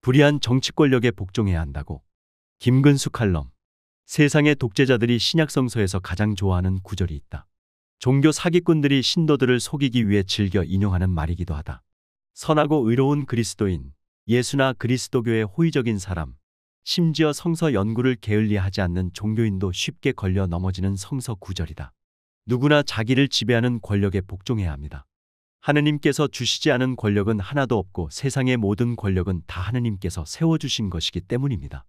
불의한 정치 권력에 복종해야 한다고. 김근수 칼럼. 세상의 독재자들이 신약성서에서 가장 좋아하는 구절이 있다. 종교 사기꾼들이 신도들을 속이기 위해 즐겨 인용하는 말이기도 하다. 선하고 의로운 그리스도인, 예수나 그리스도교의 호의적인 사람, 심지어 성서 연구를 게을리하지 않는 종교인도 쉽게 걸려 넘어지는 성서 구절이다. 누구나 자기를 지배하는 권력에 복종해야 합니다. 하느님께서 주시지 않은 권력은 하나도 없고 세상의 모든 권력은 다 하느님께서 세워주신 것이기 때문입니다.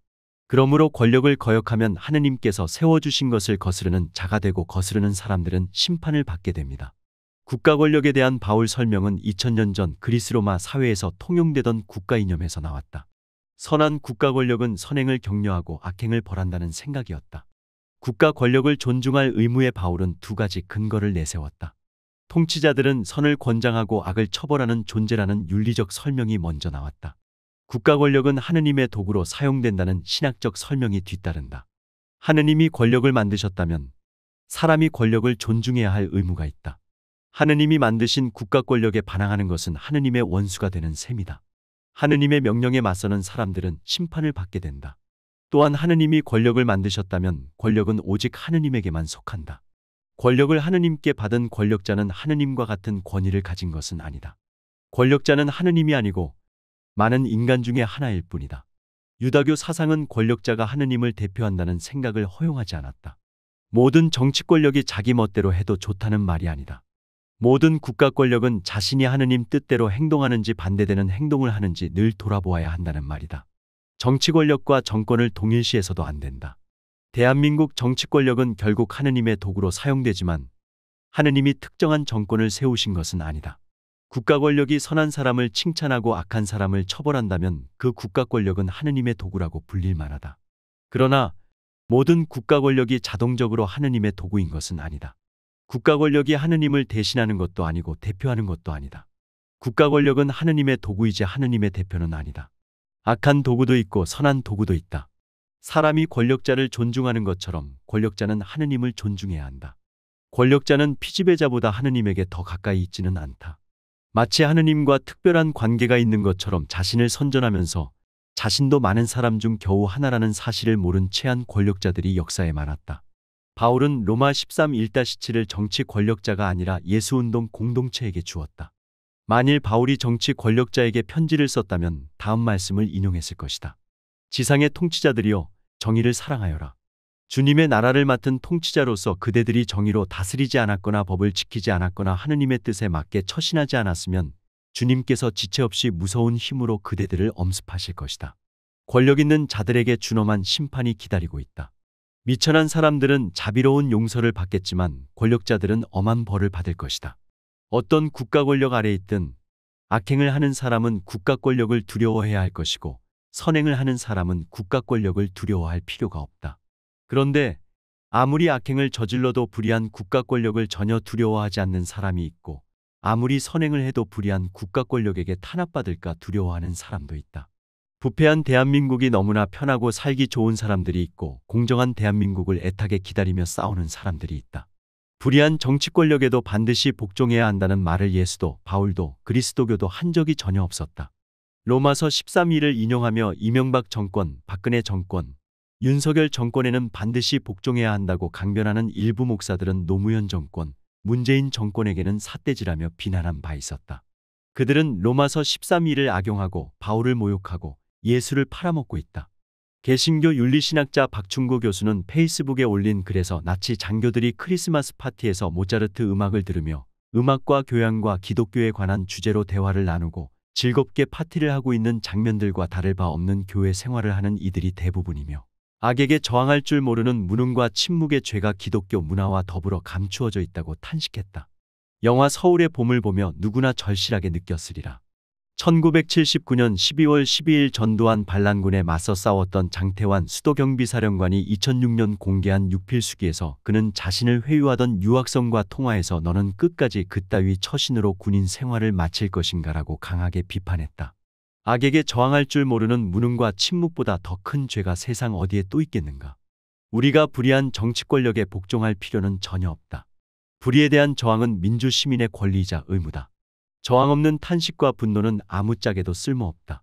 그러므로 권력을 거역하면 하느님께서 세워주신 것을 거스르는 자가 되고 거스르는 사람들은 심판을 받게 됩니다. 국가 권력에 대한 바울 설명은 2000년 전 그리스 로마 사회에서 통용되던 국가 이념에서 나왔다. 선한 국가 권력은 선행을 격려하고 악행을 벌한다는 생각이었다. 국가 권력을 존중할 의무에 바울은 두 가지 근거를 내세웠다. 통치자들은 선을 권장하고 악을 처벌하는 존재라는 윤리적 설명이 먼저 나왔다. 국가 권력은 하느님의 도구로 사용된다는 신학적 설명이 뒤따른다. 하느님이 권력을 만드셨다면 사람이 권력을 존중해야 할 의무가 있다. 하느님이 만드신 국가 권력에 반항하는 것은 하느님의 원수가 되는 셈이다. 하느님의 명령에 맞서는 사람들은 심판을 받게 된다. 또한 하느님이 권력을 만드셨다면 권력은 오직 하느님에게만 속한다. 권력을 하느님께 받은 권력자는 하느님과 같은 권위를 가진 것은 아니다. 권력자는 하느님이 아니고 많은 인간 중에 하나일 뿐이다. 유다교 사상은 권력자가 하느님을 대표한다는 생각을 허용하지 않았다. 모든 정치 권력이 자기 멋대로 해도 좋다는 말이 아니다. 모든 국가 권력은 자신이 하느님 뜻대로 행동하는지 반대되는 행동을 하는지 늘 돌아보아야 한다는 말이다. 정치 권력과 정권을 동일시해서도 안 된다. 대한민국 정치 권력은 결국 하느님의 도구로 사용되지만 하느님이 특정한 정권을 세우신 것은 아니다. 국가 권력이 선한 사람을 칭찬하고 악한 사람을 처벌한다면 그 국가 권력은 하느님의 도구라고 불릴 만하다. 그러나 모든 국가 권력이 자동적으로 하느님의 도구인 것은 아니다. 국가 권력이 하느님을 대신하는 것도 아니고 대표하는 것도 아니다. 국가 권력은 하느님의 도구이지 하느님의 대표는 아니다. 악한 도구도 있고 선한 도구도 있다. 사람이 권력자를 존중하는 것처럼 권력자는 하느님을 존중해야 한다. 권력자는 피지배자보다 하느님에게 더 가까이 있지는 않다. 마치 하느님과 특별한 관계가 있는 것처럼 자신을 선전하면서 자신도 많은 사람 중 겨우 하나라는 사실을 모른 체한 권력자들이 역사에 많았다. 바울은 로마 13:1-7을 정치 권력자가 아니라 예수운동 공동체에게 주었다. 만일 바울이 정치 권력자에게 편지를 썼다면 다음 말씀을 인용했을 것이다. 지상의 통치자들이여 정의를 사랑하여라. 주님의 나라를 맡은 통치자로서 그대들이 정의로 다스리지 않았거나 법을 지키지 않았거나 하느님의 뜻에 맞게 처신하지 않았으면 주님께서 지체 없이 무서운 힘으로 그대들을 엄습하실 것이다. 권력 있는 자들에게 준엄한 심판이 기다리고 있다. 미천한 사람들은 자비로운 용서를 받겠지만 권력자들은 엄한 벌을 받을 것이다. 어떤 국가 권력 아래 있든 악행을 하는 사람은 국가 권력을 두려워해야 할 것이고 선행을 하는 사람은 국가 권력을 두려워할 필요가 없다. 그런데 아무리 악행을 저질러도 불의한 국가 권력을 전혀 두려워하지 않는 사람이 있고 아무리 선행을 해도 불의한 국가 권력에게 탄압받을까 두려워하는 사람도 있다. 부패한 대한민국이 너무나 편하고 살기 좋은 사람들이 있고 공정한 대한민국을 애타게 기다리며 싸우는 사람들이 있다. 불의한 정치 권력에도 반드시 복종해야 한다는 말을 예수도 바울도 그리스도교도 한 적이 전혀 없었다. 로마서 13:1을 인용하며 이명박 정권, 박근혜 정권, 윤석열 정권에는 반드시 복종해야 한다고 강변하는 일부 목사들은 노무현 정권, 문재인 정권에게는 삿대질하며 비난한 바 있었다. 그들은 로마서 13:1을 악용하고 바울을 모욕하고 예수를 팔아먹고 있다. 개신교 윤리신학자 박충구 교수는 페이스북에 올린 글에서 나치 장교들이 크리스마스 파티에서 모차르트 음악을 들으며 음악과 교양과 기독교에 관한 주제로 대화를 나누고 즐겁게 파티를 하고 있는 장면들과 다를 바 없는 교회 생활을 하는 이들이 대부분이며 악에게 저항할 줄 모르는 무능과 침묵의 죄가 기독교 문화와 더불어 감추어져 있다고 탄식했다. 영화 서울의 봄을 보며 누구나 절실하게 느꼈으리라. 1979년 12월 12일 전두환 반란군에 맞서 싸웠던 장태환 수도경비사령관이 2006년 공개한 육필수기에서 그는 자신을 회유하던 유학생과 통화에서 너는 끝까지 그따위 처신으로 군인 생활을 마칠 것인가라고 강하게 비판했다. 악에게 저항할 줄 모르는 무능과 침묵보다 더 큰 죄가 세상 어디에 또 있겠는가. 우리가 불의한 정치 권력에 복종할 필요는 전혀 없다. 불의에 대한 저항은 민주 시민의 권리이자 의무다. 저항 없는 탄식과 분노는 아무짝에도 쓸모없다.